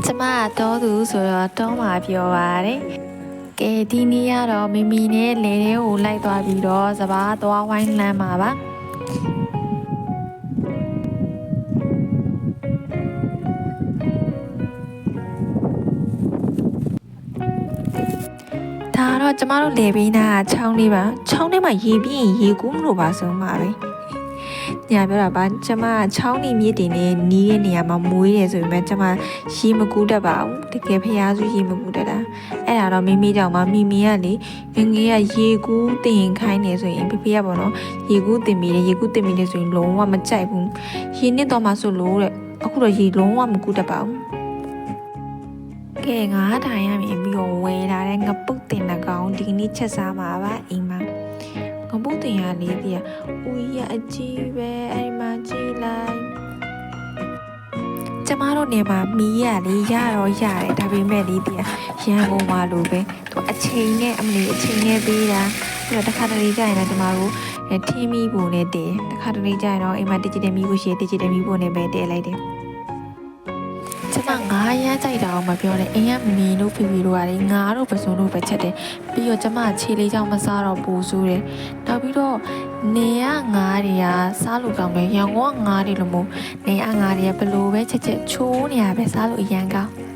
ကျမတော့သူဆိုတော့တော့မှာပြောပါတယ်ကဲဒီနေ့ကတော့မမီနဲ့လေထဲကိုလိုက်သွားပြီးတော့စပားသွားဝိုင်းလမ်းမှာပါဒါတော့ကျမတို့လေဘေးနားချောင်းလေးပါချောင်းထဲမှာရေပြီးရင်ရေကူးမလို့ပါဆုံးပါပဲညာပြောတာပါကျမချောင်းနေမြစ်တင်နဲ့နီးတဲ့နေရာမှာမွေးတယ်ဆိုပေမဲ့ကျမရေမကူးတတ်ပါဘူးတကယ်ဖျားစုရေမကူးတတ်တာအဲ့ဒါတော့မိကြောင့်မမိကလေငငယ်ကရေကူးတင်ခိုင်းနေဆိုရင်ဖေကပေါ့နော်ရေကူးတင်ပြီးတယ်ရေကူးတင်ပြီးတယ်ဆိုရင်လုံးဝမကြိုက်ဘူးရေနစ်တော့မှဆိုလို့တဲ့အခုတော့ရေလုံးဝမကူးတတ်ပါဘူးကဲငါးထိုင်ရမြင်ပြီးတော့ဝဲလာတဲ့ငပုတ်တင်နှကောင်ဒီနေ့ချက်စားမှာပါအိမ်မှာငပုတ်တင်ရလေးတည်းဦးရအကြီးပဲအဲ့မှာကြည့်လိုက်ကျမတို့နေမှာမီးရလေးရတော့ရတယ်ဒါပေမဲ့လေးတည်းရန်ကုန်မှာလိုပဲသူအချိန်နဲ့အမလီအချိန်နဲ့ပေးတာပြီးတော့တစ်ခါတလေကြာရင်လည်းကျမတို့ထင်းမီးပုံနဲ့တည်တစ်ခါတလေကြာရင်တော့အိမ်မှာ digital မီးဖို့ရှိ digital မီးပုံနဲ့ပဲတည်လိုက်တယ်ကျမငါးရမ်းကြိုက်တာအောင်မပြောနဲ့အိမ်ကမီတို့ဖီဖီတို့ကလေငါတို့ပစုံတို့ပဲချက်တယ်ပြီးတော့ကျမခြေလေးကြောင့်မစားတော့ပူဆိုးတယ်နောက်ပြီးတော့နေရငါးတွေကစားလို့ကောင်းတယ်ရန်ကုန်ကငါးတွေလို့မို့နေရငါးတွေကဘလို့ပဲချက်ချိုးနေရပဲစားလို့အရန်ကောင်း